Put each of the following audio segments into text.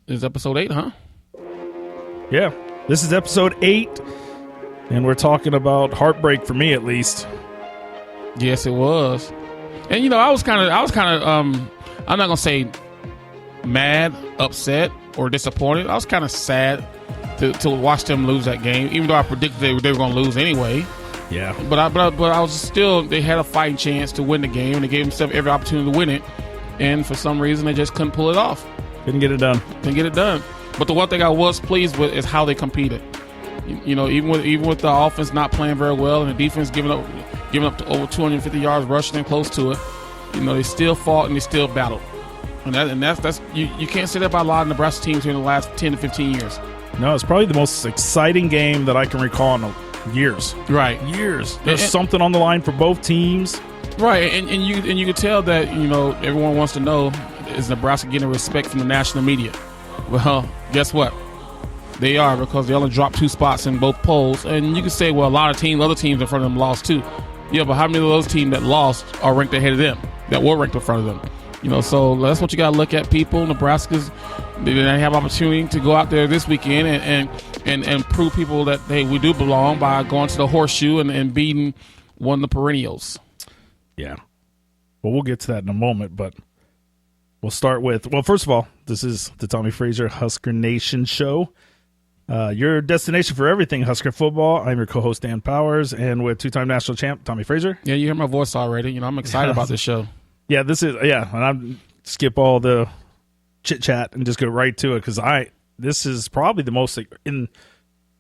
is episode 8, huh? Yeah, this is episode 8, and we're talking about heartbreak for me, at least. Yes, it was. And I was kind of I'm not gonna say mad, upset, or disappointed. I was kind of sad to watch them lose that game, even though I predicted they were going to lose anyway. Yeah. But I was still, they had a fighting chance to win the game, and they gave themselves every opportunity to win it. And for some reason, they just couldn't pull it off. Couldn't get it done. But the one thing I was pleased with is how they competed. Even with the offense not playing very well and the defense giving up to over 250 yards rushing and close to it, they still fought and they still battled. And that's you can't say that about a lot of Nebraska teams here in the last 10 to 15 years. No, it's probably the most exciting game that I can recall in years. Right, years. There's something on the line for both teams. Right, and you can tell that everyone wants to know, is Nebraska getting respect from the national media? Well, guess what? They are, because they only dropped 2 spots in both polls. And you can say, well, a lot of other teams in front of them lost too. Yeah, but how many of those teams that lost are ranked ahead of them? That were ranked in front of them? So that's what you got to look at, people. Nebraska's, they have opportunity to go out there this weekend and prove people that, hey, we do belong by going to the horseshoe and beating one of the perennials. Yeah. Well, we'll get to that in a moment, but we'll start with, first of all, this is the Tommie Frazier Husker Nation show. Your destination for everything Husker football. I'm your co-host, Dan Powers, and with two-time national champ, Tommie Frazier. Yeah, you hear my voice already. I'm excited about this show. Yeah, and I'm skip all the chit-chat and just go right to it, because this is probably the most, I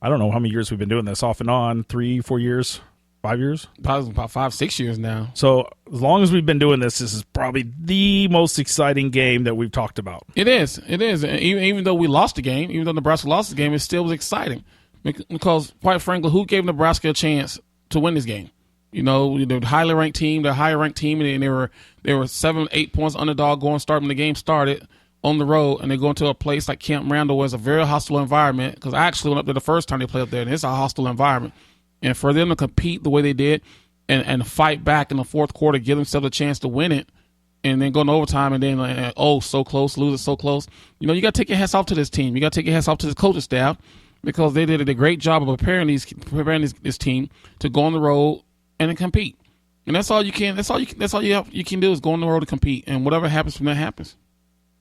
don't know how many years we've been doing this, off and on, 3-4 years, 5 years? Probably about 5-6 years now. So as long as we've been doing this is probably the most exciting game that we've talked about. It is. And even though we lost the game, even though Nebraska lost the game, it still was exciting. Because, quite frankly, who gave Nebraska a chance to win this game? The highly ranked team, the higher ranked team, and they were 7-8 points underdog starting the game started on the road, and they go into a place like Camp Randall, where it's a very hostile environment, because I actually went up there the first time they played up there, and it's a hostile environment. And for them to compete the way they did and fight back in the fourth quarter, give themselves a chance to win it, and then go into overtime, and then, so close, lose it so close. You got to take your hats off to this team. You got to take your hats off to the coaching staff, because they did a great job of preparing this team to go on the road and compete. And that's all you can do, is go on the road to compete, and whatever happens from that happens.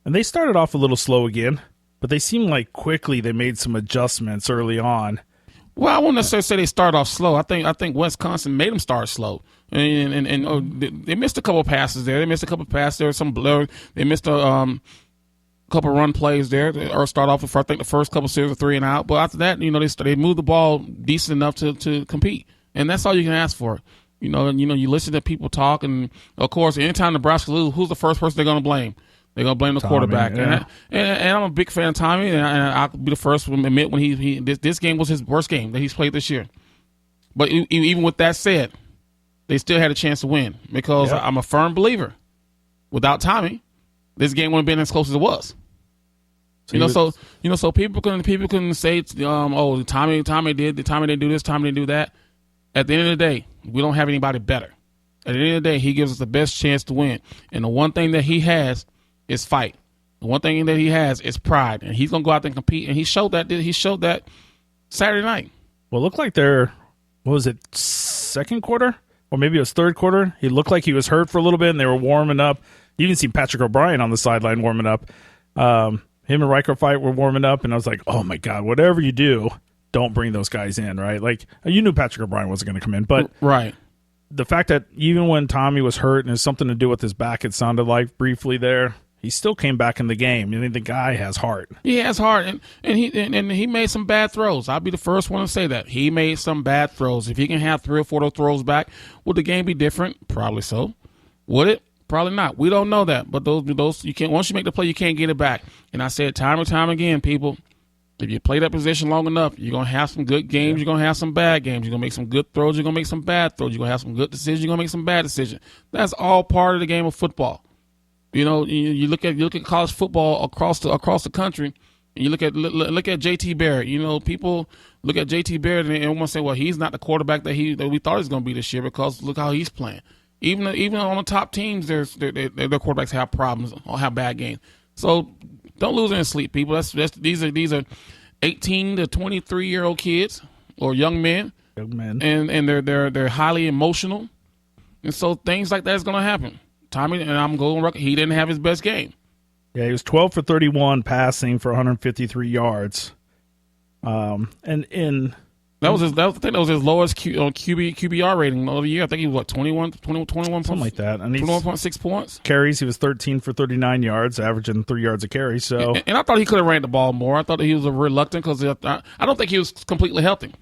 And they started off a little slow again, but they seemed like quickly they made some adjustments early on. Well, I won't necessarily say they started off slow. I think Wisconsin made them start slow, and they missed a couple of passes there. They missed some blur. They missed a couple of run plays there, or start off with, I think, the first couple of series of 3 and out. But after that, they moved the ball decent enough to compete, and that's all you can ask for. You listen to people talk, and of course, anytime Nebraska loses, who's the first person they're going to blame? They're going to blame the Tommie, quarterback. Yeah. And I'm a big fan of Tommie, and I'll be the first to admit when this game was his worst game that he's played this year. But even with that said, they still had a chance to win, because I'm a firm believer, without Tommie, this game wouldn't have been as close as it was. So people couldn't say, Tommie didn't do this, Tommie didn't do that. At the end of the day, we don't have anybody better. At the end of the day, he gives us the best chance to win. And the one thing that he has is fight. The one thing that he has is pride, and he's going to go out there and compete. And he showed that Saturday night. Well, it looked like second quarter, or maybe it was third quarter. He looked like he was hurt for a little bit, and they were warming up. You even see Patrick O'Brien on the sideline warming up. Him and Riker Fight were warming up, and I was like, oh my God, whatever you do, don't bring those guys in, right? Like, you knew Patrick O'Brien wasn't going to come in, but right. The fact that even when Tommie was hurt and it's something to do with his back, it sounded like briefly there, he still came back in the game. I mean, the guy has heart. He has heart, and he made some bad throws. I'll be the first one to say that. He made some bad throws. If he can have 3 or 4 throws back, would the game be different? Probably so. Would it? Probably not. We don't know that. But those you can't. Once you make the play, you can't get it back. And I said time and time again, people, if you play that position long enough, you're going to have some good games. You're going to have some bad games. You're going to make some good throws. You're going to make some bad throws. You're going to have some good decisions. You're going to make some bad decisions. That's all part of the game of football. You look at college football across the country, and you look at JT Barrett. People look at JT Barrett and everyone say, well, he's not the quarterback that we thought he was going to be this year, because look how he's playing. Even on the top teams, their quarterbacks have problems or have bad games. So Don't lose any sleep, people. These are 18 to 23-year-old kids or young men. Young men. And they're highly emotional. And so things like that is going to happen. Tommie, and I'm going on record, he didn't have his best game. Yeah, he was 12 for 31 passing for 153 yards. I think that was his lowest QBR rating of the year. I think he was 21 something like that. And 21.6 points. Carries, he was 13 for 39 yards, averaging 3 yards a carry. So, and I thought he could have ran the ball more. I thought that he was reluctant because I don't think he was completely healthy.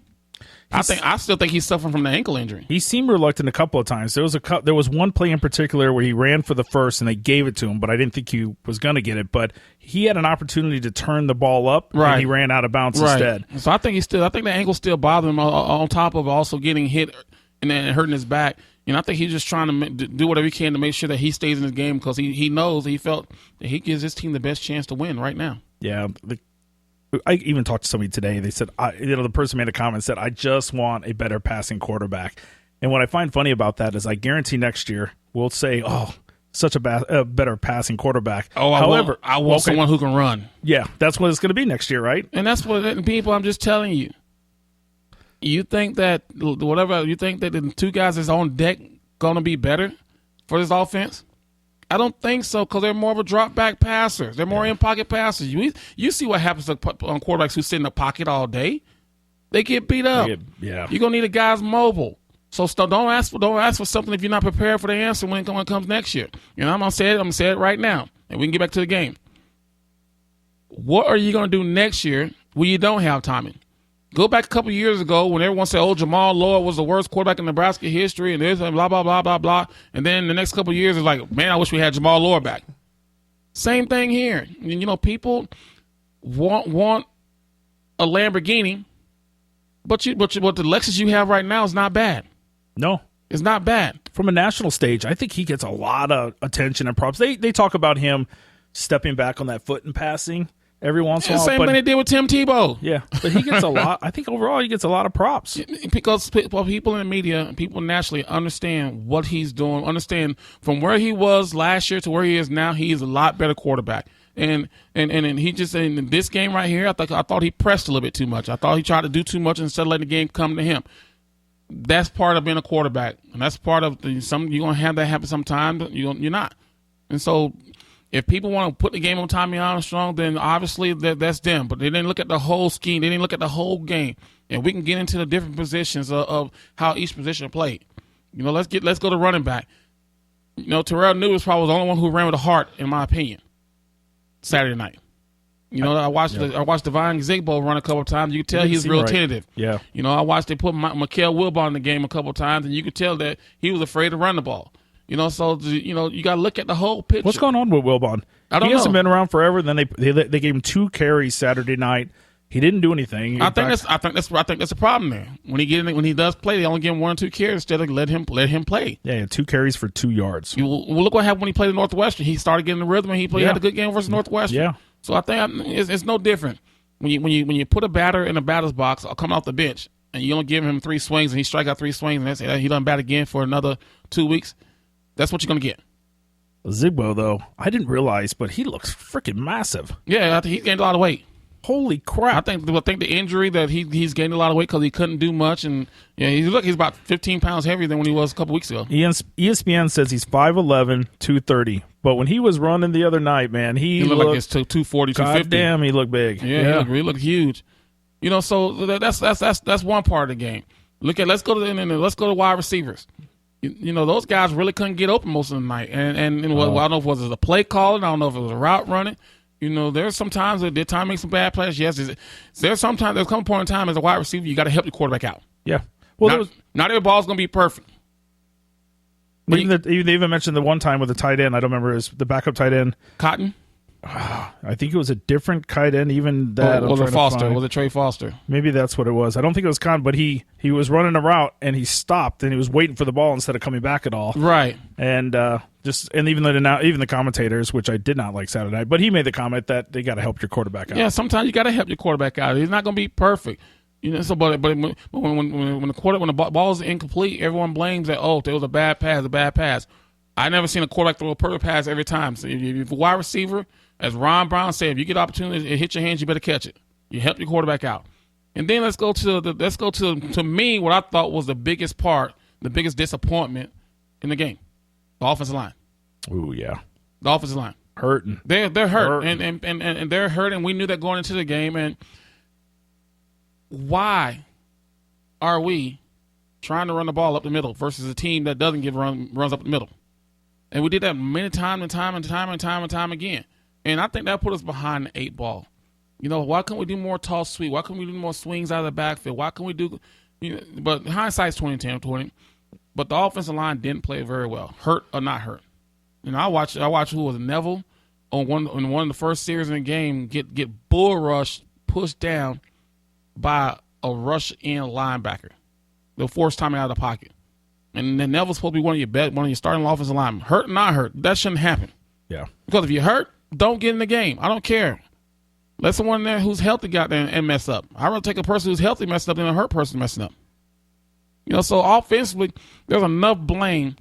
I still think he's suffering from the ankle injury. He seemed reluctant a couple of times. There was one play in particular where he ran for the first and they gave it to him, but I didn't think he was going to get it. But he had an opportunity to turn the ball up, and he ran out of bounds instead. So I think the ankle still bothers him on top of also getting hit and then hurting his back. And I think he's just trying to do whatever he can to make sure that he stays in his game because he knows, he felt that he gives his team the best chance to win right now. Yeah, I even talked to somebody today. They said, the person made a comment and said, I just want a better passing quarterback. And what I find funny about that is I guarantee next year we'll say, such a better passing quarterback. However, I want someone who can run. Yeah, that's what it's going to be next year, right? And that's what people, I'm just telling you. You think that the two guys that's on deck going to be better for this offense? I don't think so because they're more of a drop-back passers. They're more in-pocket passers. You see what happens on quarterbacks who sit in the pocket all day. They get beat up. You're going to need a guy's mobile. So don't ask for something if you're not prepared for the answer when it comes next year. I'm going to say it right now, and we can get back to the game. What are you going to do next year when you don't have Tommie? Go back a couple years ago when everyone said, Jamal Lord was the worst quarterback in Nebraska history and this and blah, blah, blah, blah, blah. And then the next couple years it's like, man, I wish we had Jamal Lord back. Same thing here. People want a Lamborghini, but the Lexus you have right now is not bad. No. It's not bad. From a national stage, I think he gets a lot of attention and props. They talk about him stepping back on that foot and passing every once in a while. Same thing they did with Tim Tebow. Yeah, but he gets a lot. I think overall he gets a lot of props. Because people in the media, people nationally understand what he's doing, understand from where he was last year to where he is now, he's a lot better quarterback. And he just, in this game right here, I thought he pressed a little bit too much. I thought he tried to do too much instead of letting the game come to him. That's part of being a quarterback. And that's part of you're going to have that happen sometimes, but you're not. And so if people want to put the game on Tommie Armstrong, then obviously that's them. But they didn't look at the whole scheme. They didn't look at the whole game. And we can get into the different positions of how each position played. Let's go to running back. Terrell New was probably the only one who ran with a heart, in my opinion, Saturday night. I watched Devine Zigbo run a couple of times. You could tell he was real tentative. Yeah. I watched they put Mikael Wilbon in the game a couple of times, and you could tell that he was afraid to run the ball. You got to look at the whole picture. What's going on with Wilbon? He hasn't been around forever. Then they gave him 2 carries Saturday night. He didn't do anything. I think that's a problem there. When he does play, they only give him 1 or 2 carries instead of let him play. Yeah, 2 carries for 2 yards. Look what happened when he played at Northwestern. He started getting the rhythm, and he had a good game versus Northwestern. Yeah. So I think it's no different when you put a batter in a batter's box or coming off the bench, and you only give him 3 swings, and he strike out 3 swings, and he doesn't bat again for another 2 weeks. That's what you're going to get. Zigbo, though, I didn't realize, but he looks freaking massive. Yeah, I think he's gained a lot of weight. Holy crap. I think the injury that he's gained a lot of weight because he couldn't do much. And he's about 15 pounds heavier than when he was a couple weeks ago. ESPN says he's 5'11", 230. But when he was running the other night, man, he looked like it's 240, 250. God damn, he looked big. Yeah. He looked huge. So that's one part of the game. Let's go to wide receivers. Those guys really couldn't get open most of the night. And I don't know if it was a play calling. I don't know if it was a route running. There's sometimes that time makes some bad plays. Yes, there's come a point in time as a wide receiver, you got to help your quarterback out. Yeah. Well, not every ball's going to be perfect. They even mentioned the one time with the tight end. I don't remember the backup tight end. Cotton? I think it was a different tight end. Even that was it Foster? Was it Trey Foster? Maybe that's what it was. I don't think it was Cotton, but he was running a route and he stopped and he was waiting for the ball instead of coming back at all. Right. And even the commentators, which I dดnot like Saturday night, but he made the comment that they got to help your quarterback out. Yeah, sometimes you got to help your quarterback out. He's not going to be perfect. So but when the ball is incomplete, everyone blames that it was a bad pass. I never seen a quarterback throw a perfect pass every time. So if you're a wide receiver, As Ron Brown said, if you get an opportunity, it hit your hands, you better catch it. You help your quarterback out. And then let's go to me what I thought was the biggest part, the biggest disappointment in the game, the offensive line. Ooh, yeah, the offensive line hurting. They're hurt, and they're hurt, and we knew that going into the game. And why are we trying to run the ball up the middle versus a team that doesn't runs up the middle? And we did that many times and time again. And I think that put us behind the 8 ball. You know, why can't we do more toss sweep? Why can't we do more swings out of the backfield? Why can't we do but hindsight's 20/20. But the offensive line didn't play very well, hurt or not hurt. And I watched who was Neville on one of the first series in the game get bull rushed, pushed down by a rush in linebacker. They'll force Tommie out of the pocket. And then Neville's supposed to be one of your starting offensive linemen. Hurt or not hurt, that shouldn't happen. Yeah. Because if you're hurt, don't get in the game. I don't care. Let someone there who's healthy get there and mess up. I'd rather take a person who's healthy messing up than a hurt person messing up. You know, so offensively, there's enough blame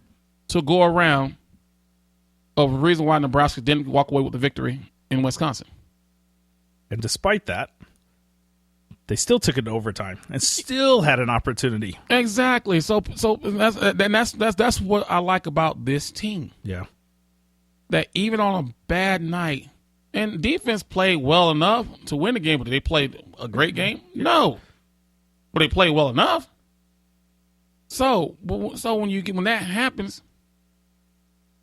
to go around of the reason why Nebraska didn't walk away with the victory in Wisconsin. And despite that, they still took it to overtime and still had an opportunity. Exactly. So that's what I like about this team. Yeah. That even on a bad night, and defense played well enough to win the game, but did they play a great game? No. But they played well enough. So when that happens,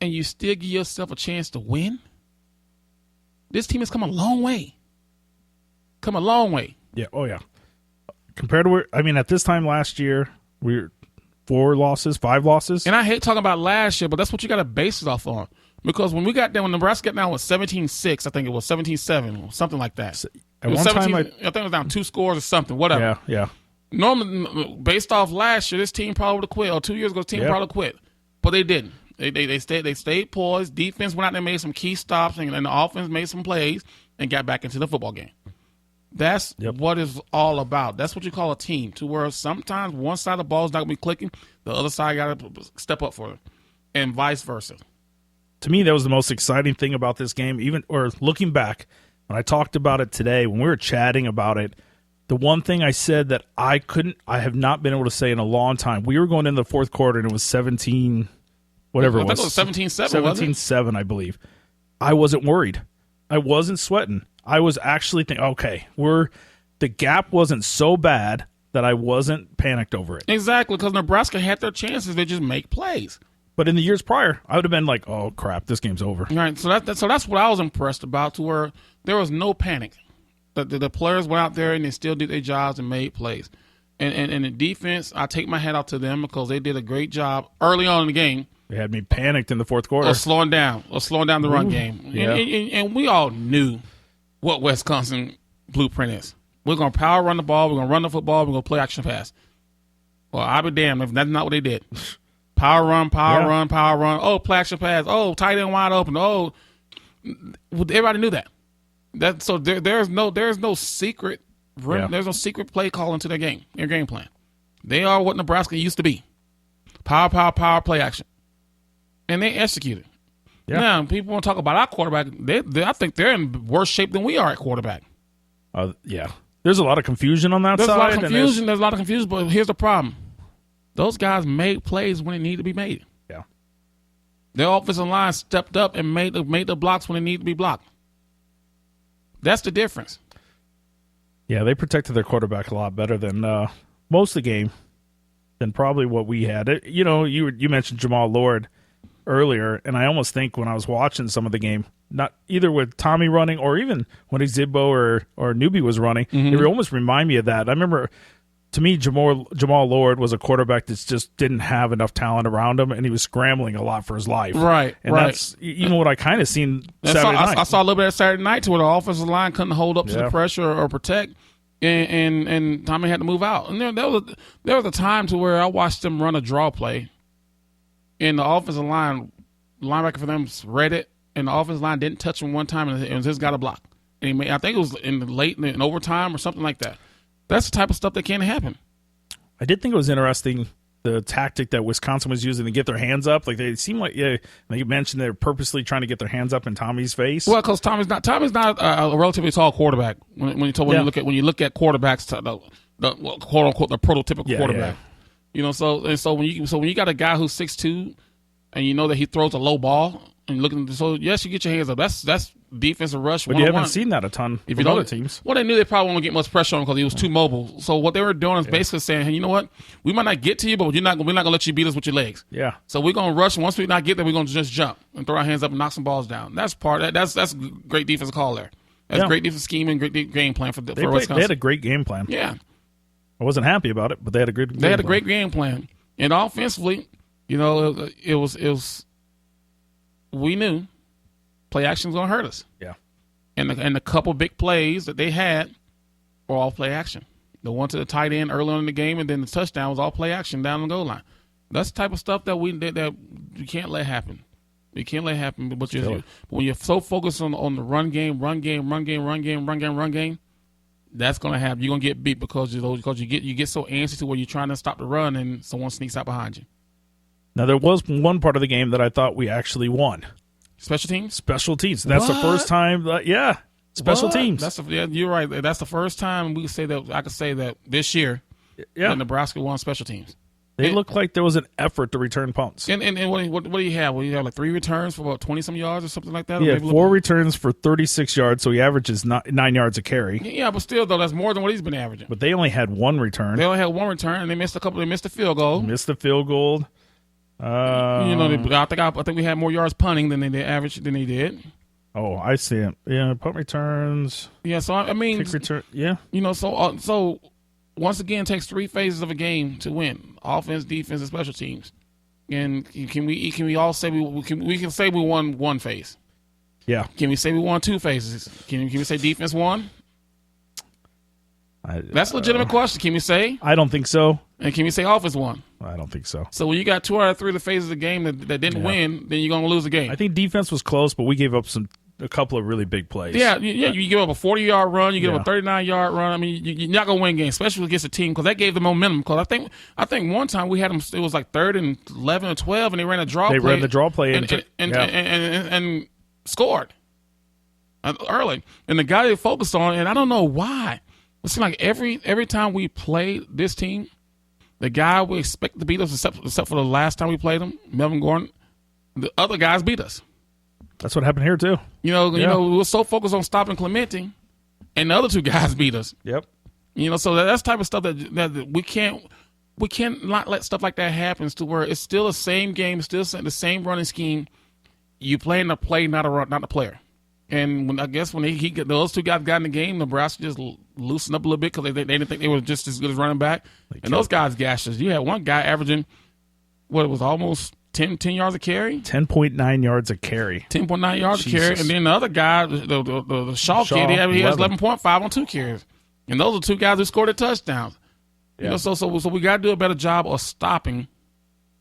and you still give yourself a chance to win, this team has come a long way. Come a long way. Yeah. Oh, yeah. Compared to at this time last year, we were 5 losses. And I hate talking about last year, but that's what you got to base it off on. Because when Nebraska got down with 17-6, I think it was 17-7, something like that. At one time, I think it was down 2 scores or something, whatever. Yeah. Normally, based off last year, this team probably would have quit. Or 2 years ago, this team probably quit. But they didn't. They stayed poised. Defense went out there and made some key stops, and the offense made some plays and got back into the football game. That's what it's all about. That's what you call a team, to where sometimes one side of the ball is not going to be clicking, the other side got to step up for it, and vice versa. To me, that was the most exciting thing about this game, looking back, when I talked about it today, when we were chatting about it, the one thing I said that I have not been able to say in a long time, we were going into the fourth quarter and it was 17, whatever it was. I think it was 17-7, 17-7, I believe. I wasn't worried. I wasn't sweating. I was actually thinking, okay, the gap wasn't so bad that I wasn't panicked over it. Exactly, because Nebraska had their chances. They just make plays. But in the years prior, I would have been like, oh, crap, this game's over. Right, so that's what I was impressed about, to where there was no panic. The players went out there and they still did their jobs and made plays. And the defense, I take my hat off to them because they did a great job early on in the game. They had me panicked in the fourth quarter. Or slowing down the run game. Yeah. And we all knew what Wisconsin blueprint is. We're going to power run the ball. We're going to run the football. We're going to play action pass. Well, I'll be damned if that's not what they did. Power run. Oh, play action pass. Oh, tight end wide open. Oh, everybody knew that. So there's no secret. There's no secret play calling to their game plan. They are what Nebraska used to be. Power, play action. And they executed. Yeah. Now, people want to talk about our quarterback. I think they're in worse shape than we are at quarterback. Yeah. There's a lot of confusion on that side. There's a lot of confusion, but here's the problem. Those guys made plays when they need to be made. Yeah. Their offensive line stepped up and made the blocks when they need to be blocked. That's the difference. Yeah, they protected their quarterback a lot better than most of the game, than probably what we had. You mentioned Jamal Lord earlier, and I almost think when I was watching some of the game, not either with Tommie running or even when Exibbo or Newbie was running, it would almost remind me of that. I remember, to me, Jamal Lord was a quarterback that just didn't have enough talent around him, and he was scrambling a lot for his life. Right, and that's even what I kind of seen Saturday night. I saw a little bit of Saturday night to where the offensive line couldn't hold up to the pressure or protect, and Tommie had to move out. And there was a time to where I watched them run a draw play, and the offensive linebacker for them read it, and the offensive line didn't touch him one time, and it just got a block. And I think it was in overtime or something like that. That's the type of stuff that can happen. I did think it was interesting the tactic that Wisconsin was using to get their hands up. Like they seem like they mentioned they're purposely trying to get their hands up in Tommie's face. Well, because Tommie's not a relatively tall quarterback. When you look at quarterbacks, the quote unquote the prototypical quarterback. So when you got a guy who's 6'2", and you know that he throws a low ball and yes, you get your hands up. That's defensive rush. But you haven't seen that a ton with other teams. Well, they knew they probably won't get much pressure on him because he was too mobile. So what they were doing is basically saying, hey, you know what? We might not get to you, but we're not gonna let you beat us with your legs. Yeah. So we're gonna rush, and once we not get there, we're gonna just jump and throw our hands up and knock some balls down. That's great defensive call there. That's great defensive scheme and great game plan for Wisconsin. They had a great game plan. Yeah. I wasn't happy about it, but they had a great game plan. They had a great game plan. And offensively, it was we knew play action was going to hurt us. Yeah. And the couple big plays that they had were all play action. The one to the tight end early on in the game, and then the touchdown was all play action down the goal line. That's the type of stuff that we can't let happen. You can't let it happen. But when you're so focused on the run game, that's going to happen. You're going to get beat because you get so antsy to where you're trying to stop the run and someone sneaks out behind you. Now, there was one part of the game that I thought we actually won. Special teams? Special teams. That's the first time special teams. You're right. That's the first time I could say that this year that Nebraska won special teams. They looked like there was an effort to return punts. And what do you have? Well, you have like 3 returns for about 20-some yards or something like that? Yeah, 4 returns for 36 yards, so he averages 9 yards a carry. Yeah, but still, though, that's more than what he's been averaging. But they only had 1 return. They only had 1 return, and they missed the field goal. Missed the field goal. I think we had more yards punting than they did. Oh, I see it. Yeah, punt returns. Yeah, so I mean, kick return. Yeah, so once again, it takes 3 phases of a game to win: offense, defense, and special teams. And can we all say we can say we won 1 phase? Yeah. Can we say we won 2 phases? Can we say defense won? That's a legitimate question. Can we say? I don't think so. And can we say offense won? I don't think so. So when you got 2 out of 3 of the phases of the game that didn't win, then you're going to lose the game. I think defense was close, but we gave up a couple of really big plays. Yeah. You give up a 40-yard run, you give up a 39-yard run. I mean, you're not going to win games, especially against a team, because that gave them momentum. Because I think one time we had them, it was like 3rd and 11 or 12, and they ran a draw play. They ran the draw play and scored early. And the guy they focused on, and I don't know why, it seemed like every time we played this team, the guy we expect to beat us, except for the last time we played him, Melvin Gordon, the other guys beat us. That's what happened here too. We were so focused on stopping Clemente, and the other 2 guys beat us. Yep. So that's the type of stuff that we can't not let stuff like that happen, to where it's still the same game, still the same running scheme. You playing the play, not the player. And when those 2 guys got in the game, Nebraska just loosened up a little bit because they didn't think they were just as good as running back. And those guys gashed us. You had one guy averaging it was almost 10 yards a carry. 10.9 yards a carry. 10.9 yards a carry. And then the other guy, the Shaw kid, he has 11.5 on 2 carries. And those are 2 guys who scored the touchdowns. Yeah. So we got to do a better job of stopping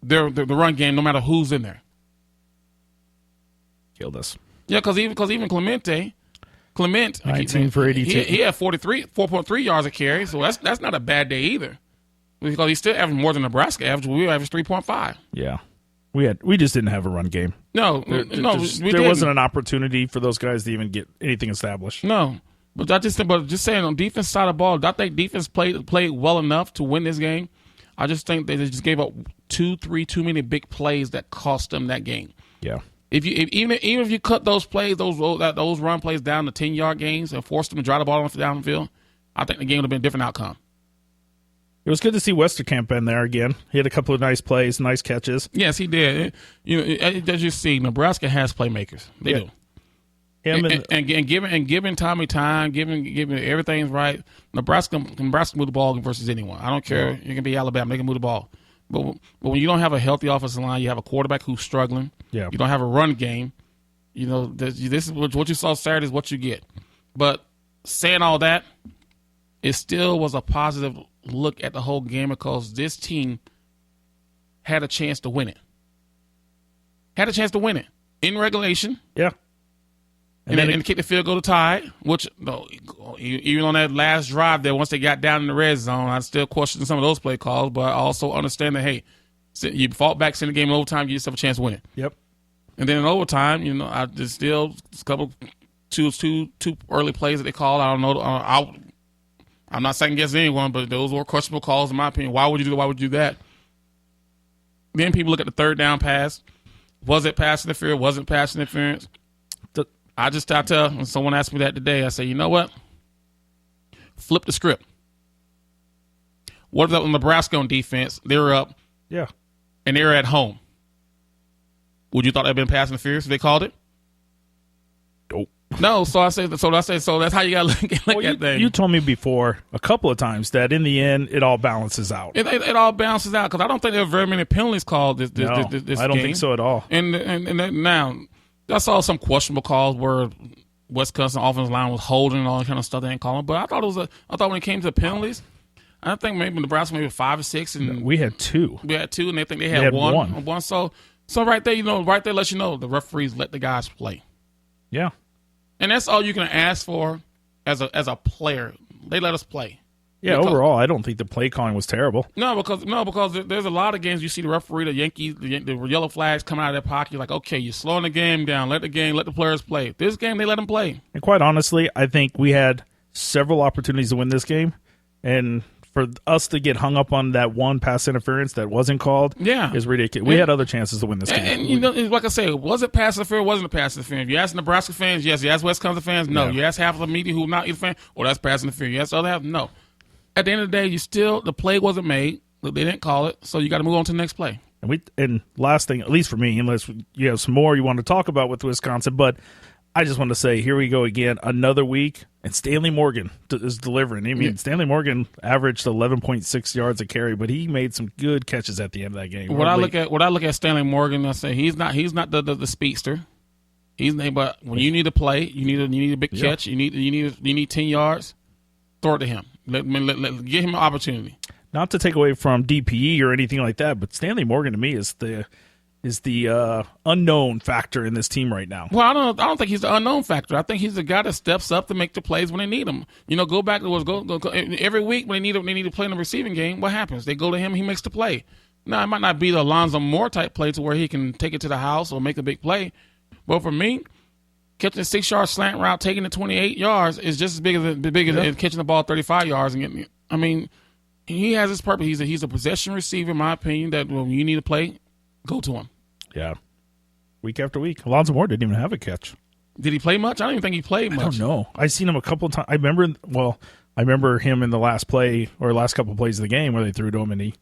the run game, no matter who's in there. Killed us. Yeah, because even Clement, 19 for 82. He had 4.3 yards a carry, so that's not a bad day either. Because he still averaged more than Nebraska averaged. We averaged 3.5. Yeah, we just didn't have a run game. No, there wasn't an opportunity for those guys to even get anything established. No, but just saying on defense side of the ball, I think defense played well enough to win this game. I just think they just gave up 2-3 too many big plays that cost them that game. Yeah. Even if you cut those plays, those run plays down to 10-yard gains and forced them to drive the ball down the field, I think the game would have been a different outcome. It was good to see Westerkamp in there again. He had a couple of nice plays, nice catches. Yes, he did. As you see, Nebraska has playmakers. They do. And giving Tommie time, giving everything's right. Nebraska move the ball versus anyone. I don't care. It can be Alabama. They can move the ball. But when you don't have a healthy offensive line, you have a quarterback who's struggling. Yeah. You don't have a run game. This is what you saw Saturday is what you get. But saying all that, it still was a positive look at the whole game because this team had a chance to win it. In regulation. Yeah. and kick the field goal to tie, which no, even on that last drive there, once they got down in the red zone, I still question some of those play calls, but I also understand that, hey, you fought back, send the game in overtime, you just have a chance to win it. Yep. And then in overtime, I just still a couple two early plays that they called. I don't know. I'm not second guessing anyone, but those were questionable calls in my opinion. Why would you do that? Then people look at the third down pass. Was it pass interference? Wasn't pass interference? I tell, when someone asked me that today, I say, you know what? Flip the script. What if that was Nebraska on defense? They were up. Yeah. And they were at home. Would you thought that had been pass interference if they called it? Nope. No, so that's how you got to look at things. You told me before a couple of times that in the end it all balances out. It all balances out because I don't think there are very many penalties called this I don't think so at all. And now I saw some questionable calls where Wisconsin offensive line was holding and all that kind of stuff they ain't calling. But I thought when it came to penalties, I think maybe Nebraska maybe 5 or 6, and we had 2. We had 2, and they think they had one. So right there, lets you know the referees let the guys play. Yeah. And that's all you can ask for as a player. They let us play. Yeah, overall, I don't think the play calling was terrible. No, because there's a lot of games you see the referee, the Yankees, the yellow flags coming out of their pocket. You're like, okay, you're slowing the game down. Let the players play. This game, they let them play. And quite honestly, I think we had several opportunities to win this game, and for us to get hung up on that one pass interference that wasn't called is ridiculous. We had other chances to win this game. And like I say, was it pass interference? Wasn't it pass interference? You ask Nebraska fans, yes. You ask Wisconsin fans, no. You ask half of the media who not either fan, that's pass interference. You ask the other half, no. At the end of the day, the play wasn't made. They didn't call it, so you got to move on to the next play. And last thing, at least for me, unless you have some more you want to talk about with Wisconsin, but I just want to say, here we go again, another week, and Stanley Morgan is delivering. I mean, Stanley Morgan averaged 11.6 yards a carry, but he made some good catches at the end of that game. When I look at Stanley Morgan, I say he's not the speedster. But when you need to play, you need a big catch. You need 10 yards. Throw it to him. Let give him an opportunity. Not to take away from DPE or anything like that, but Stanley Morgan to me is the unknown factor in this team right now. Well, I don't think he's the unknown factor. I think he's the guy that steps up to make the plays when they need him. Go back to every week when they need to play in the receiving game. What happens? They go to him. He makes the play. Now it might not be the Alonzo Moore type play to where he can take it to the house or make a big play, but for me, catching a 6-yard slant route, taking it 28 yards is just as big as catching the ball 35 yards and getting. I mean, he has his purpose. He's a possession receiver, in my opinion. That when you need to play, go to him. Yeah. Week after week. Alonzo Moore didn't even have a catch. Did he play much? I don't even think he played much. I don't know. I've seen him a couple of times. I remember him in the last play or last couple of plays of the game where they threw to him and he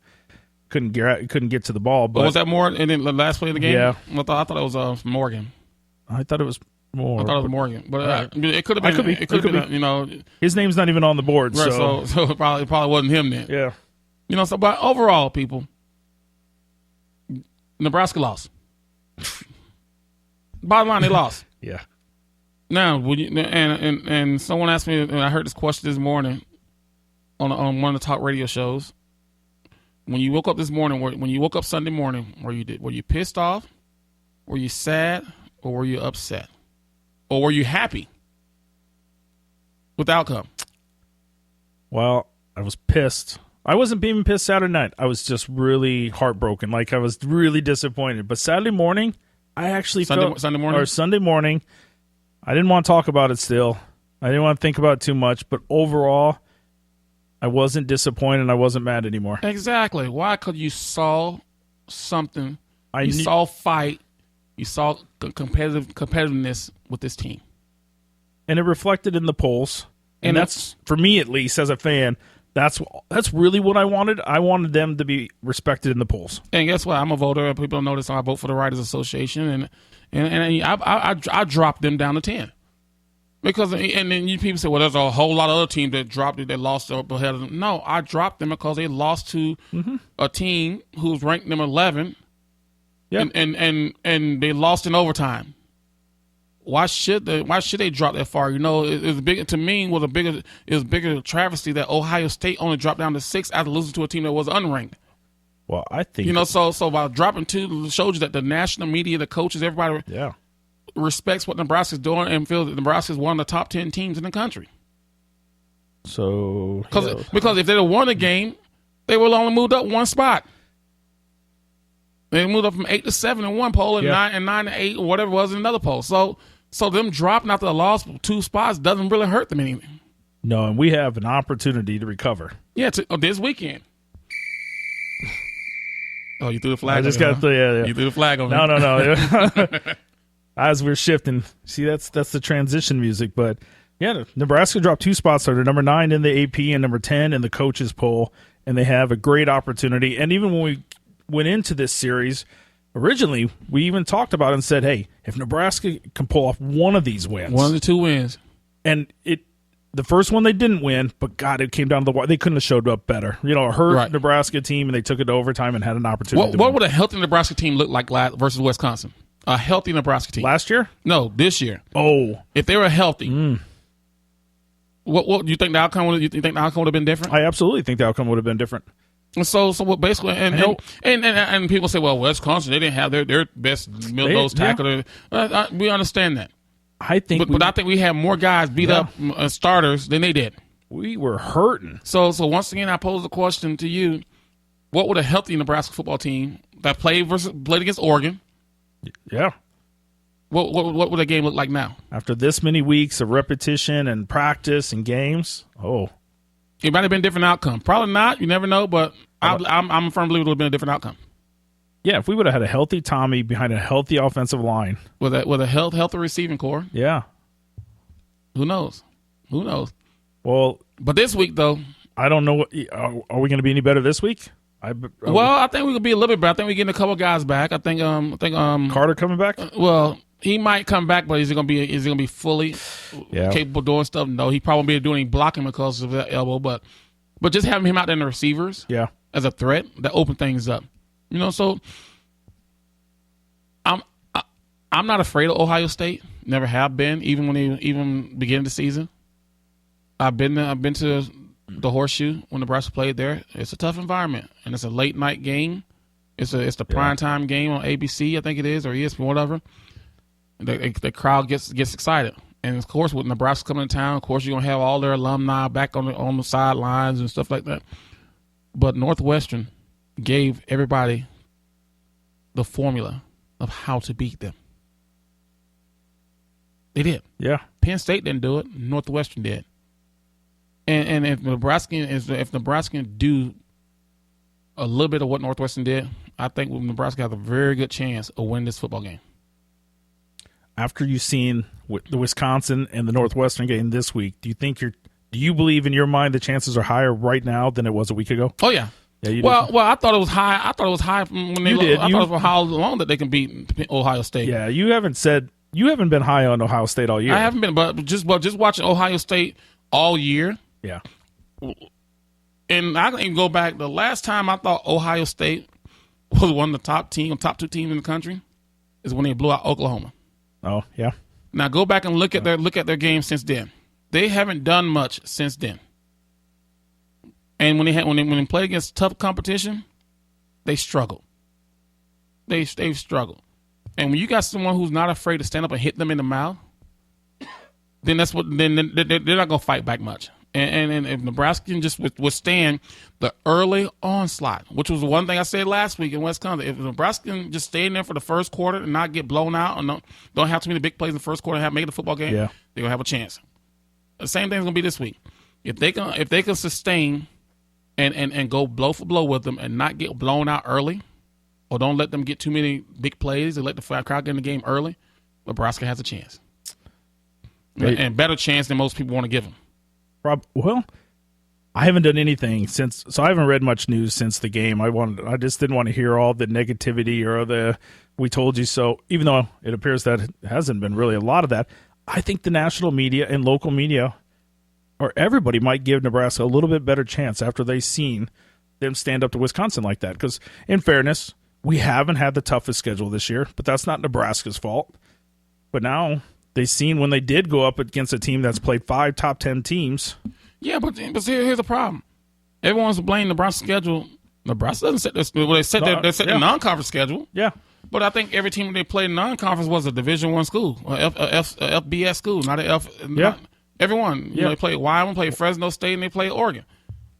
couldn't get to the ball. But was that Moore in the last play of the game? Yeah. I thought it was Morgan. I thought it was Moore. I thought it was Morgan. But it could have been. It could have been. His name's not even on the board. Right, so it probably wasn't him then. Yeah. But overall, people, Nebraska lost. Bottom line, they lost. Yeah. Now, and someone asked me, and I heard this question this morning on one of the talk radio shows. When you woke up this morning, when you woke up Sunday morning, were you pissed off? Were you sad? Or were you upset? Or were you happy with the outcome? Well, I was pissed. I wasn't even pissed Saturday night. I was just really heartbroken. Like, I was really disappointed. But Saturday morning, I actually Sunday morning, I didn't want to talk about it still. I didn't want to think about it too much. But overall, I wasn't disappointed. I wasn't mad anymore. Exactly. Why? Because you saw something. You saw fight. You saw competitiveness with this team. And it reflected in the polls. And that's, for me at least, as a fan, that's really what I wanted. I wanted them to be respected in the polls. And guess what? I'm a voter. People don't know this. I vote for the Writers Association. And I dropped them down to 10. Because, and then you people say, well, there's a whole lot of other teams that dropped it, that lost ahead of them. No, I dropped them because they lost to a team who's ranked number 11. Yep. And they lost in overtime. Why should they drop that far? It was big to me. It was a bigger travesty that Ohio State only dropped down to 6 after losing to a team that was unranked. Well, I think so by dropping 2 shows you that the national media, the coaches, everybody, respects what Nebraska's doing and feels that Nebraska's one of the top 10 teams in the country. So because if they'd have won the game, they would have only moved up one spot. They moved up from 8 to 7 in one poll and 9 to 8 or whatever it was in another poll. So them dropping after the loss 2 spots doesn't really hurt them anything. No, and we have an opportunity to recover. Yeah, this weekend. Oh, you threw the flag. I just got You threw the flag on me. No. As we're shifting, see that's the transition music. But yeah, Nebraska dropped 2 spots. So they're number 9 in the AP and number 10 in the coaches poll, and they have a great opportunity. And even when we went into this series, originally we even talked about it and said, hey, if Nebraska can pull off one of these wins, one of the 2 wins, and the first one they didn't win, but God, it came down to the wire. They couldn't have showed up better. A hurt Nebraska team, and they took it to overtime and had an opportunity. What would a healthy Nebraska team look like versus Wisconsin? A healthy Nebraska team last year? No, this year. Oh, if they were healthy, what do you think the outcome would? You think the outcome would have been different? I absolutely think the outcome would have been different. And so what basically, and people say, well, Wisconsin, they didn't have their best middle-nose tackler. Yeah. We understand that. I think, but I think we had more guys beat up starters than they did. We were hurting. So once again, I pose the question to you: what would a healthy Nebraska football team that played against Oregon? Yeah. What would a game look like now? After this many weeks of repetition and practice and games, it might have been a different outcome. Probably not. You never know, but I'm a firm believer it would have been a different outcome. Yeah, if we would have had a healthy Tommie behind a healthy offensive line. With a healthy receiving core. Yeah. Who knows? Well, but this week, though. I don't know. Are we going to be any better this week? I think we could be a little bit better. I think we're getting a couple guys back. I think Carter coming back? Well, he might come back, but is he going to be fully capable of doing stuff? No, he probably won't be doing any blocking because of that elbow. But just having him out there in the receivers as a threat, that open things up. So I'm not afraid of Ohio State. Never have been, even when they beginning the season. I've been to the Horseshoe when Nebraska played there. It's a tough environment, and it's a late night game. It's the primetime game on ABC, I think it is, or ESPN, whatever. The crowd gets excited, and of course, with Nebraska coming to town, of course you're gonna have all their alumni back on the sidelines and stuff like that. But Northwestern gave everybody the formula of how to beat them. They did. Yeah. Penn State didn't do it. Northwestern did. And if Nebraska can do a little bit of what Northwestern did, I think Nebraska has a very good chance of winning this football game. After you've seen the Wisconsin and the Northwestern game this week, do you believe in your mind the chances are higher right now than it was a week ago? Oh yeah. Yeah, well, I thought it was high. I thought it was high when they. I thought it was how long that they can beat Ohio State. Yeah, you haven't been high on Ohio State all year. I haven't been, but just watching Ohio State all year. Yeah. And I can even go back. The last time I thought Ohio State was one of the top 2 teams in the country is when they blew out Oklahoma. Oh yeah. Now go back and look at their games since then. They haven't done much since then. And when they played against tough competition, they struggled. They've struggled. And when you got someone who's not afraid to stand up and hit them in the mouth, then they're not gonna fight back much. And if Nebraska can just withstand the early onslaught, which was the one thing I said last week in Wisconsin, if Nebraska can just stay in there for the first quarter and not get blown out and don't have too many big plays in the first quarter and make it a football game, they're gonna have a chance. The same thing's gonna be this week. If they can sustain and go blow for blow with them and not get blown out early, or don't let them get too many big plays and let the crowd get in the game early, Nebraska has a chance. And better chance than most people want to give them. Well, I haven't done anything since, so I haven't read much news since the game. I just didn't want to hear all the negativity or the "we told you so." Even though it appears that it hasn't been really a lot of that, I think the national media and local media, or everybody, might give Nebraska a little bit better chance after they've seen them stand up to Wisconsin like that. Because, in fairness, we haven't had the toughest schedule this year, but that's not Nebraska's fault. But now they've seen when they did go up against a team that's played 5 top 10 teams. Yeah, but here's the problem. Everyone's blaming Nebraska's schedule. Nebraska doesn't set this. Well, they set their non-conference schedule. Yeah. But I think every team they played in non-conference was a Division I school, a FBS school, not a F. Yeah. Everyone. You know, they played Wyoming, played Fresno State, and they played Oregon.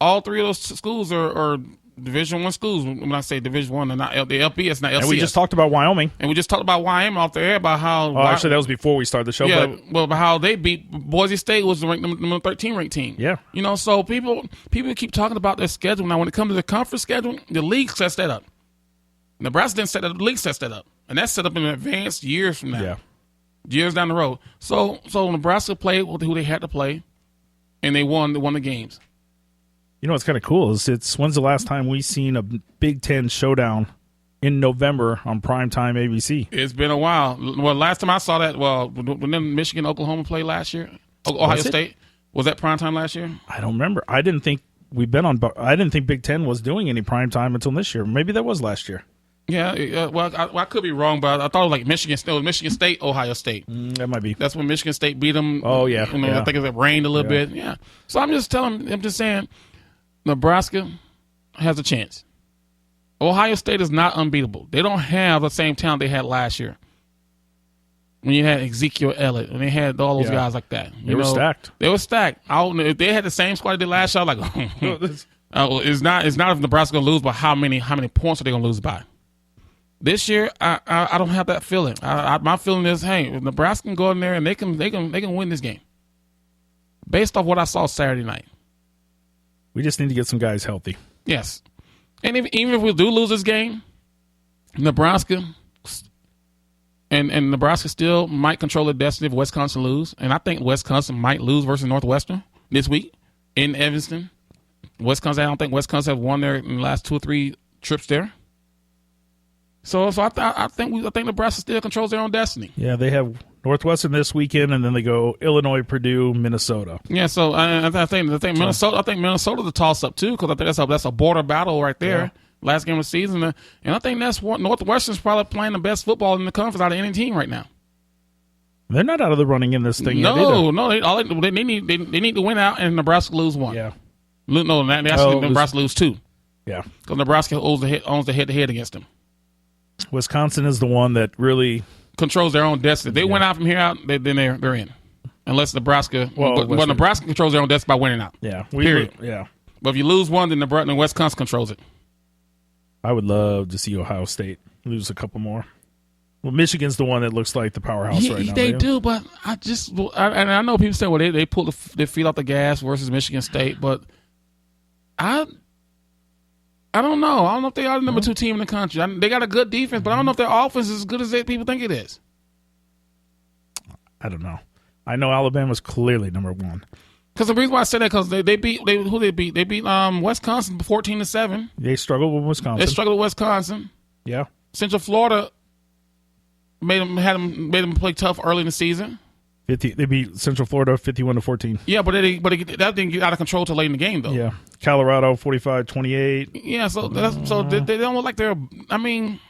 All three of those schools are Division I schools. When I say Division I, they're not the FBS, not FCS. And we just talked about Wyoming. And we just talked about Wyoming off the air about how. Oh, actually, that was before we started the show. Yeah, but well, about how they beat Boise State was the number 13 ranked team. Yeah, you know, so people keep talking about their schedule. Now, when it comes to the conference schedule, the league sets that up. Nebraska didn't set that up. The league sets that up, and that's set up in advance years from now. Yeah, years down the road. So Nebraska played with who they had to play, and they won the games. You know what's kind of cool is when's the last time we seen a Big Ten showdown in November on primetime ABC? It's been a while. Well, last time I saw that, when Michigan, Oklahoma played last year, Ohio State, was that primetime last year? I don't remember. I didn't think Big Ten was doing any primetime until this year. Maybe that was last year. Yeah, I could be wrong, but I thought it was like Michigan State, Ohio State. That might be. That's when Michigan State beat them. Oh yeah, I think it rained a little bit. Yeah. So I'm just saying, Nebraska has a chance. Ohio State is not unbeatable. They don't have the same talent they had last year. When you had Ezekiel Elliott, and they had all those guys like that. They were stacked. They were stacked. If they had the same squad they did last year, it's not if Nebraska going to lose, but how many points are they going to lose by? This year, I don't have that feeling. My feeling is, hey, if Nebraska can go in there and they can win this game, based off what I saw Saturday night. We just need to get some guys healthy. Yes, and even if we do lose this game, Nebraska and Nebraska still might control the destiny if Wisconsin lose, and I think Wisconsin might lose versus Northwestern this week in Evanston. I don't think Wisconsin have won there in the last 2 or 3 trips there. So I think Nebraska still controls their own destiny. Yeah, they have Northwestern this weekend, and then they go Illinois, Purdue, Minnesota. Yeah, so I think Minnesota. I think Minnesota's a toss up too, because I think that's a border battle right there. Yeah. Last game of the season, and I think that's what Northwestern's probably playing the best football in the conference out of any team right now. They're not out of the running in this thing yet. No, they need to win out, and Nebraska lose 1. Yeah, Nebraska lose 2. Yeah, because Nebraska owns the head-to-head against them. Wisconsin is the one that really controls their own destiny. If they win out from here out, then they're in. Unless Nebraska, Nebraska controls their own destiny by winning out. Yeah, period. Yeah, but if you lose one, then Wisconsin controls it. I would love to see Ohio State lose a couple more. Well, Michigan's the one that looks like the powerhouse right now. They do, but I know people say, well, they pull their feet off the gas versus Michigan State, but I don't know. I don't know if they are the number 2 team in the country. They got a good defense, but I don't know if their offense is as good as people think it is. I don't know. I know Alabama's clearly number 1. Because the reason why I say that, because they beat Wisconsin 14-7. They struggled with Wisconsin. Yeah. Central Florida made them play tough early in the season. They beat Central Florida 51-14. Yeah, but that didn't get out of control till late in the game, though. Yeah, Colorado 45-28. Yeah, so they don't look like they're. I mean,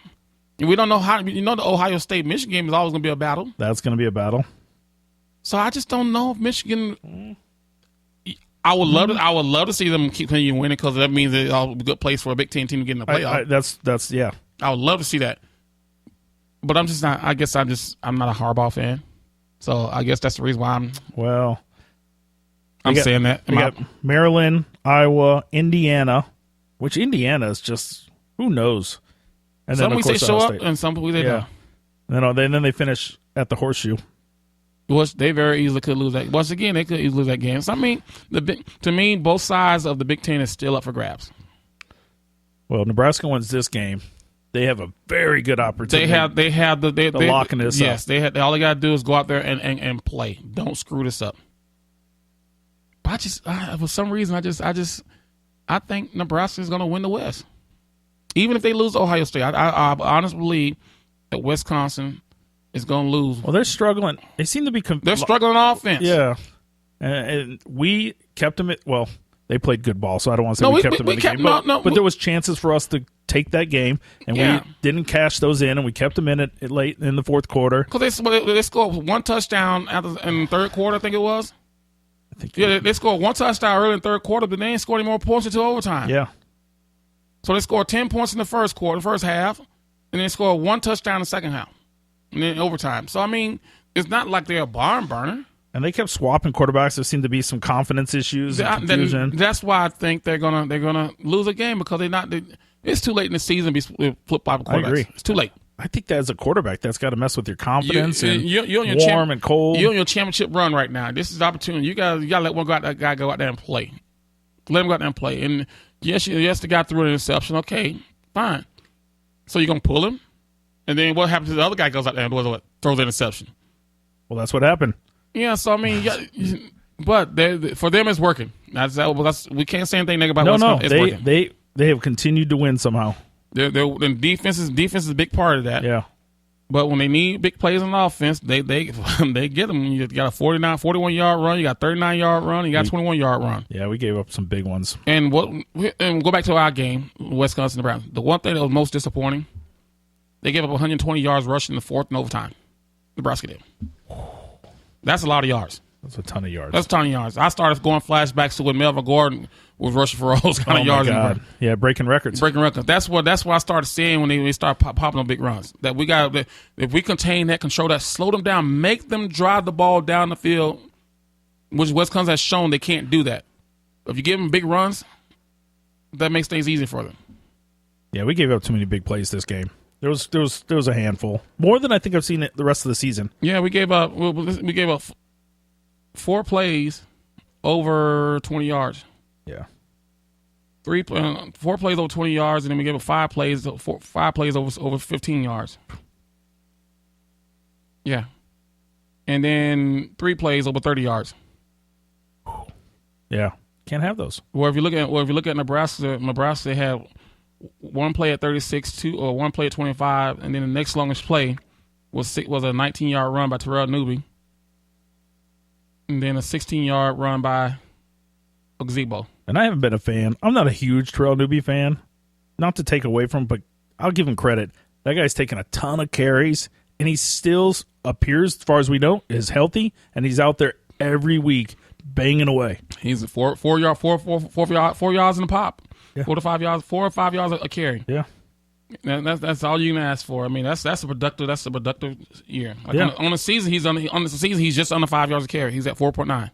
we don't know how. The Ohio State Michigan game is always going to be a battle. That's going to be a battle. So I just don't know if Michigan. I would love to see them continue winning, because that means it's a good place for a Big Ten team to get in the playoff. That's yeah. I would love to see that, but I'm just not. I guess I'm not a Harbaugh fan. So I guess that's the reason why I'm saying that. We got Maryland, Iowa, Indiana, which Indiana is just, who knows? And some then, weeks they show up, and some weeks they don't. Then they finish at the Horseshoe. Which they very easily could lose that. Once again, they could easily lose that game. So I mean, to me, both sides of the Big Ten is still up for grabs. Well, Nebraska wins this game. They have a very good opportunity. They have the locking this up. Yes, all they got to do is go out there and play. Don't screw this up. But for some reason, I think Nebraska is going to win the West, even if they lose Ohio State. I honestly believe that Wisconsin is going to lose. Well, they're struggling. They seem to be. They're struggling on offense. Yeah, and we kept them at. Well, they played good ball, so I don't want to say we kept them in the game. But there was chances for us to take that game, and we didn't cash those in, and we kept them in it late in the fourth quarter. Because they scored 1 touchdown in the third quarter, I think it was. They scored 1 touchdown early in the third quarter, but they didn't score any more points until overtime. Yeah. So they scored 10 points in the first half, and then score one touchdown in the second half, and then overtime. So I mean, it's not like they're a barn burner. And they kept swapping quarterbacks. There seemed to be some confidence issues and confusion. That's why I think they're gonna lose a game because it's too late in the season to be flip-flopping quarterbacks. I agree. It's too late. I think that as a quarterback, that's got to mess with your confidence you're on your warm and cold. You're on your championship run right now. This is the opportunity. You gotta let that guy go out there and play. Let him go out there and play. And yes, the guy threw an interception. Okay, fine. So you're gonna pull him, and then what happens if the other guy goes out there and throws an interception? Well, that's what happened. Yeah, so I mean, but for them it's working. We can't say anything negative about No, it's working. They have continued to win somehow. Defense is a big part of that. Yeah. But when they need big plays on offense, they get them. You got a 41-yard run, you got a 39-yard run, you got a 21-yard run. Yeah, we gave up some big ones. And go back to our game, Wisconsin, Nebraska. The one thing that was most disappointing, they gave up 120 yards rushing in the fourth and overtime. Nebraska did. That's a lot of yards. That's a ton of yards. That's a ton of yards. I started going flashbacks to when Melvin Gordon was rushing for all those kind of yards. God. Yeah, breaking records. That's what I started seeing when they start popping on big runs. That if we contain that, control that, slow them down, make them drive the ball down the field, which Wisconsin has shown they can't do that. If you give them big runs, that makes things easy for them. Yeah, we gave up too many big plays this game. There was a handful, more than I think I've seen it the rest of the season. Yeah, we gave up 4 plays over 20 yards. Yeah, 4 plays over 20 yards, and then we gave up 5 plays over 15 yards. Yeah, and then 3 plays over 30 yards. Yeah, can't have those. Well, if you look at Nebraska had 1 play at 36, or 1 play at 25, and then the next longest play was a 19-yard run by Terrell Newby, and then a 16-yard run by Ogzebo. And I haven't been a fan. I'm not a huge Terrell Newby fan. Not to take away from him, but I'll give him credit. That guy's taken a ton of carries, and he still appears, as far as we know, is healthy, and he's out there every week banging away. He's 4 yards in the pop. Yeah. 4 or 5 yards a carry. Yeah, and that's all you can ask for. I mean, that's a productive year. Like yeah. on the season, he's just under 5 yards a carry. He's at 4.9.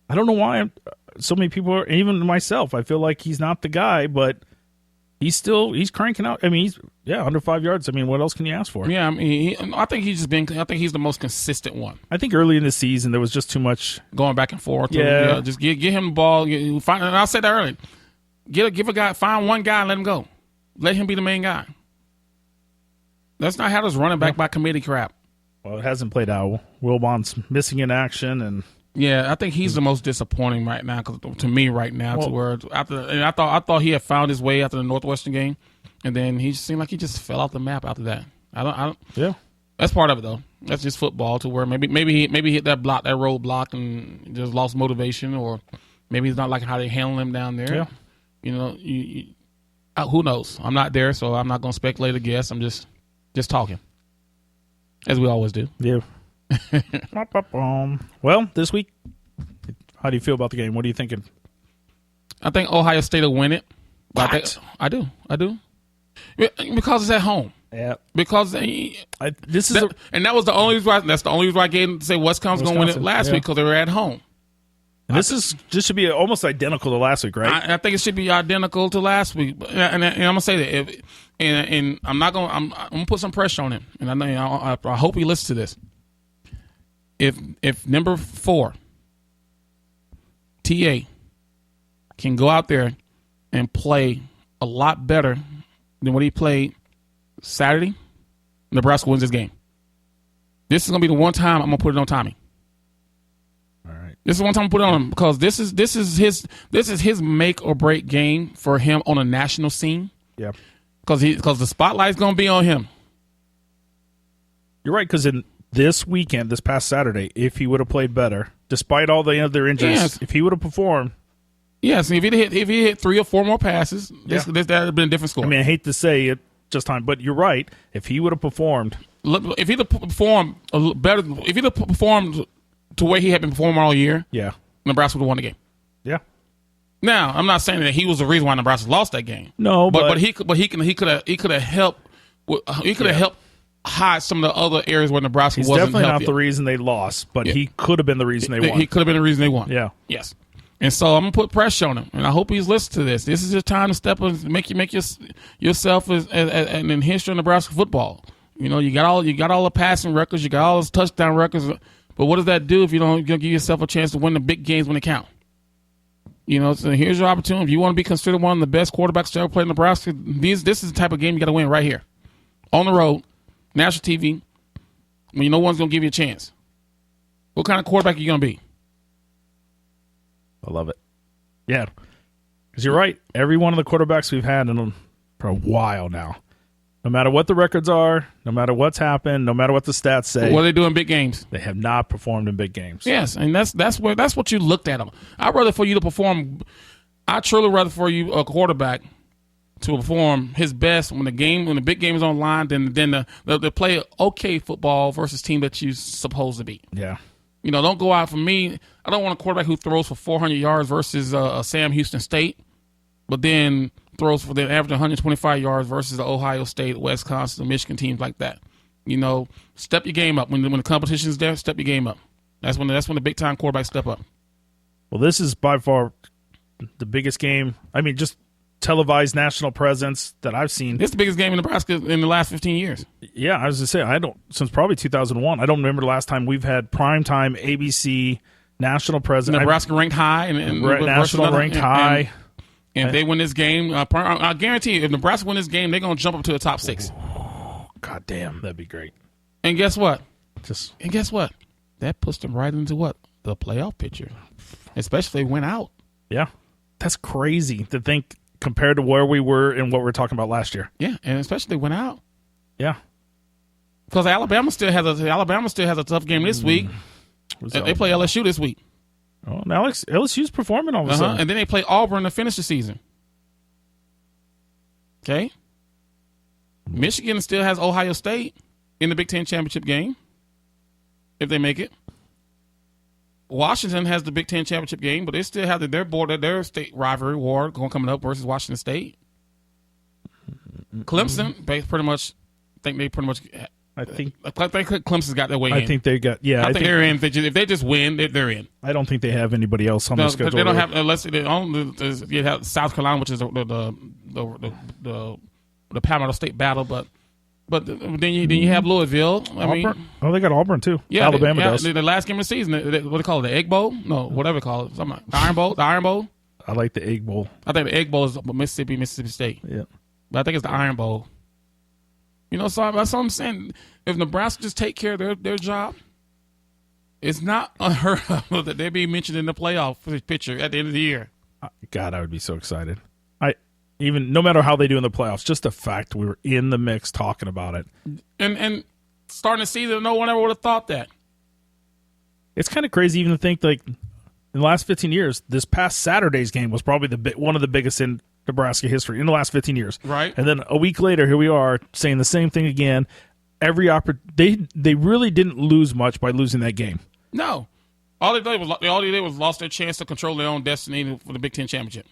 I don't know why so many people are, even myself. I feel like he's not the guy, but he's cranking out. I mean, he's under 5 yards. I mean, what else can you ask for? Yeah, I mean, I think he's the most consistent one. I think early in the season there was just too much going back and forth. Yeah, just get him the ball. And I said that earlier. Give a guy, find one guy and let him go. Let him be the main guy. Let's not have this running back by committee crap. Well, it hasn't played out. Wilbon's missing in action, and yeah, I think he's the most disappointing right now. To me, right now, I thought he had found his way after the Northwestern game, and then he just seemed like he just fell off the map after that. I don't. Yeah, that's part of it though. That's just football. To where maybe he hit that road block, and just lost motivation, or maybe he's not liking how they handle him down there. Yeah. You know, who knows? I'm not there, so I'm not going to speculate or guess. I'm just talking, as we always do. Yeah. Well, this week, how do you feel about the game? What are you thinking? I think Ohio State will win it. But I do. Because it's at home. Yeah. Because and that was the only reason why. That's the only reason why I gave to say Wisconsin's going to win it last week, because they were at home. And this should be almost identical to last week, right? I think it should be identical to last week, and I'm gonna say that, and I'm gonna put some pressure on him, and I hope he listens to this. If number 4, TA, can go out there and play a lot better than what he played Saturday, Nebraska wins this game. This is gonna be the one time I'm gonna put it on Tommie. This is one time I put it on him, because this is his make or break game for him on a national scene. Yeah, because the spotlight's gonna be on him. You're right, because in this weekend, this past Saturday, if he would have played better, despite all the other injuries, if he would have performed, yes, if he hit 3 or 4 more passes, that would have been a different score. I mean, I hate to say it just time, but you're right. If he would have performed, if he'd have performed a little better, if he'd have performed to where he had been performing all year, yeah, Nebraska would have won the game. Yeah. Now, I'm not saying that he was the reason why Nebraska lost that game. No, but he could have helped He could have helped hide some of the other areas where Nebraska He's wasn't definitely not yet. the reason they lost, but he could have been the reason they won. He could have been the reason they won. Yeah. Yes. And so I'm gonna put pressure on him, and I hope he's listening to this. This is your time to step up and make yourself as in history of Nebraska football. You know, you got all the passing records, you got all those touchdown records, but what does that do if you don't give yourself a chance to win the big games when they count? You know, so here's your opportunity. If you want to be considered one of the best quarterbacks to ever play in Nebraska, this is the type of game you got to win right here, on the road, national TV, when you know one's gonna give you a chance. What kind of quarterback are you gonna be? I love it. Yeah. Because you're right. Every one of the quarterbacks we've had for a while now, no matter what the records are, no matter what's happened, no matter what the stats say. What do they do in big games? They have not performed in big games. Yes, and that's what you looked at them. I'd rather for you to perform. I truly rather for you a quarterback to perform his best when the big game is on than the play okay football versus team that you're supposed to be. Yeah. You know, don't go out for me. I don't want a quarterback who throws for 400 yards versus Sam Houston State, but then throws for the average 125 yards versus the Ohio State, Wisconsin, Michigan teams like that. You know, step your game up when the competition's there. Step your game up. That's when the big time quarterbacks step up. Well, this is by far the biggest game. I mean, just televised national presence that I've seen. It's the biggest game in Nebraska in the last 15 years. Yeah, I was going to say, since probably 2001, I don't remember the last time we've had primetime ABC national presence. Nebraska ranked high. And national ranked high. And if they win this game, I guarantee you, if Nebraska win this game, they're going to jump up to the top 6. God damn, that'd be great. And guess what? That puts them right into what? The playoff picture. Especially if they win out. Yeah. That's crazy to think compared to where we were and what we were talking about last year. Yeah, and especially they went out. Yeah. Because Alabama still has a tough game this week. They play LSU this week. Oh, now LSU's performing all of a sudden. And then they play Auburn to finish the season. Okay? Michigan still has Ohio State in the Big Ten championship game, if they make it. Washington has the Big Ten championship game, but they still have their state rivalry war coming up versus Washington State. Clemson, I think Clemson's got their way in. I think they got. Yeah, I think they're in. If they just win, they're in. I don't think they have anybody else on the schedule. They don't have unless they you have South Carolina, which is the Palmetto State battle, but then you have Louisville. They got Auburn too. Yeah, Alabama does. The last game of the season, what do they call it? The Egg Bowl? No, whatever they call it. The Iron Bowl. The Iron Bowl. I like the Egg Bowl. I think the Egg Bowl is Mississippi State. Yeah, but I think it's the Iron Bowl. You know, so that's what I'm saying. If Nebraska just take care of their job, it's not unheard of that they be mentioned in the playoff picture at the end of the year. God, I would be so excited. Even no matter how they do in the playoffs, just the fact we were in the mix talking about it. And starting the season, no one ever would have thought that. It's kind of crazy even to think, like, in the last 15 years, this past Saturday's game was probably one of the biggest in Nebraska history in the last 15 years. Right. And then a week later, here we are saying the same thing again. They really didn't lose much by losing that game. No. All they did was lost their chance to control their own destiny for the Big Ten championship.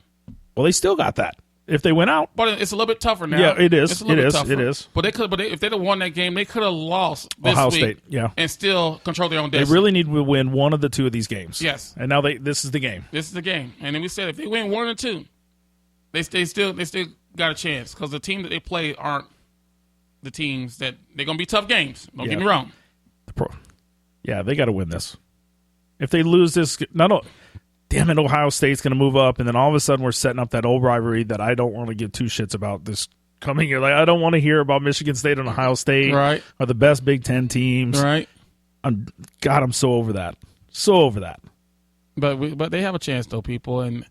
Well, they still got that. If they went out, but it's a little bit tougher now. Yeah, it is. It is. But if they'd have won that game, they could have lost this Ohio week, State, yeah, and still control their own destiny. They really need to win one of the two of these games. Yes, and now this is the game. This is the game, and then we said if they win one or two, they still got a chance because the team that they play aren't the teams that they're gonna be tough games. Don't get me wrong. Yeah, they got to win this. If they lose this, damn it, Ohio State's going to move up, and then all of a sudden we're setting up that old rivalry that I don't want to give two shits about this coming year. Like, I don't want to hear about Michigan State and Ohio State are the best Big Ten teams. Right. I'm so over that. So over that. But they have a chance, though, people, and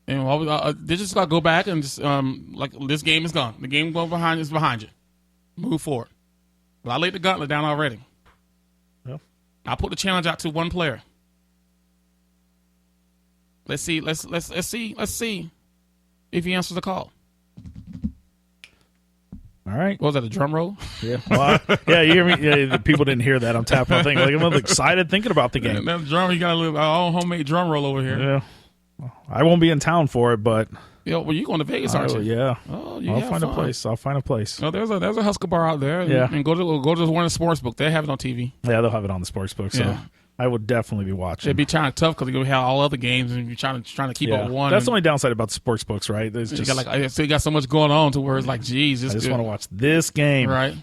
they just got to go back and just, this game is gone. The game going behind is behind you. Move forward. But I laid the gauntlet down already. Yeah. I put the challenge out to one player. Let's see if he answers the call. All right. What was that, a drum roll? Yeah. Well, you hear me? Yeah, the people didn't hear that. I'm tapping my thing. Like, I'm excited thinking about the game. That drum, you got our own homemade drum roll over here. Yeah. I won't be in town for it, but Well, you going to Vegas, aren't you? Yeah. Oh, I'll find a place. I'll find a place. Oh, there's a Husker bar out there. Yeah. And go to one of the sports book. They have it on TV. Yeah, they'll have it on the sports book. So I would definitely be watching. It'd be kind of tough because you have all other games and you're trying to keep up one. That's the only downside about the sports books, right? There's just you got so much going on to where it's like, geez, I just want to watch this game. Right.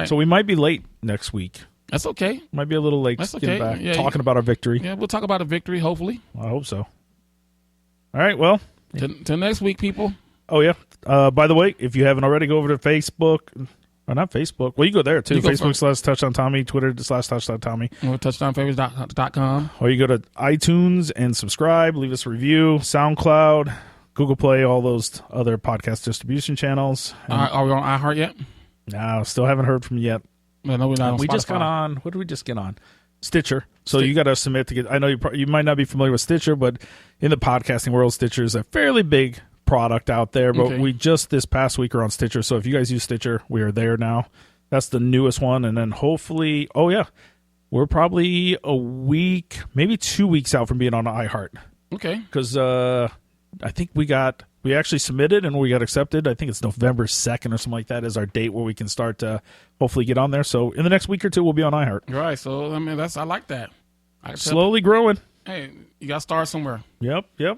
So we might be late next week. That's okay. Might be a little late. That's okay. Back, talking about our victory. Yeah, we'll talk about a victory, hopefully. I hope so. All right, well. Till next week, people. Oh, yeah. By the way, if you haven't already, go over to Facebook. Or not Facebook. Well, you go there, too. Facebook/Touchdown Tommie, Twitter/Touchdown Tommie. Or TouchdownFavorites.com. Or you go to iTunes and subscribe. Leave us a review. SoundCloud, Google Play, all those other podcast distribution channels. Are we on iHeart yet? No, still haven't heard from you yet. No, we're not on We Spotify. just got on. What did we just get on? Stitcher. So you got to submit to get. I know you might not be familiar with Stitcher, but in the podcasting world, Stitcher is a fairly big product out there. But we just this past week are on Stitcher. So if you guys use Stitcher, we are there now. That's the newest one, and then hopefully, we're probably a week, maybe 2 weeks out from being on iHeart. Okay. Because I think we actually submitted and we got accepted. I think it's November 2nd or something like that is our date where we can start to hopefully get on there. So in the next week or two, we'll be on iHeart. Right. So, I mean, I like that. Slowly growing. Hey, you got to start somewhere. Yep. All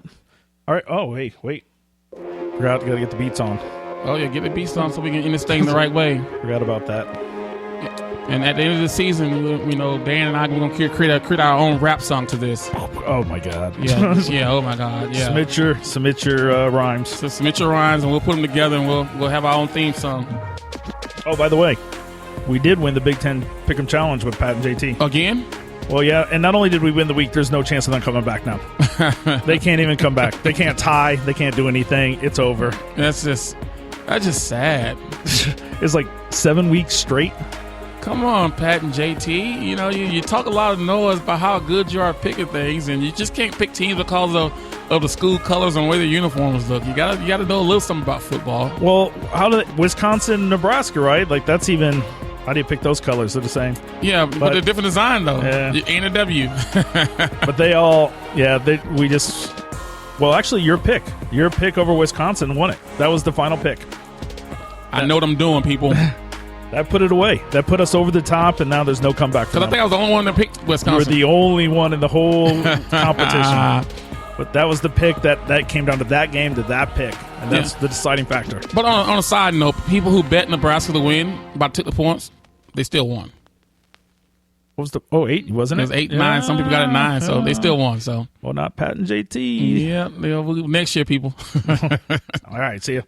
right. Oh, wait. Got to get the beats on. Oh, yeah, get the beats on so we can end this thing the right way. Forgot about that. And at the end of the season, Dan and I, we're going to create our own rap song to this. Oh, my God. Yeah, oh, my God, yeah. Submit your rhymes. So submit your rhymes, and we'll put them together, and we'll have our own theme song. Oh, by the way, we did win the Big Ten Pick'em Challenge with Pat and JT. Again? Well, yeah, and not only did we win the week, there's no chance of them coming back now. They can't even come back. They can't tie. They can't do anything. It's over. That's just sad. It's like 7 weeks straight. Come on, Pat and JT. You talk a lot of noise about how good you are at picking things, and you just can't pick teams because of the school colors and the way the uniforms look. You gotta know a little something about football. Well, Wisconsin, Nebraska, right? Like that's even. How do you pick those colors? They're the same. Yeah, but they're different design though. Yeah. A and a W. But they all, Well, actually, your pick over Wisconsin won it. That was the final pick. I know what I'm doing, people. That put it away. That put us over the top, and now there's no comeback for them. Because I think I was the only one that picked Wisconsin. You were the only one in the whole competition. But that was the pick that came down to that game, to that pick, and that's the deciding factor. But on a side note, people who bet Nebraska to win, took the points, they still won. What was the 8, wasn't it? It was 8, 9. Some people got it 9, so they still won. So well, not Pat and JT. Yeah, next year, people. All right, see ya.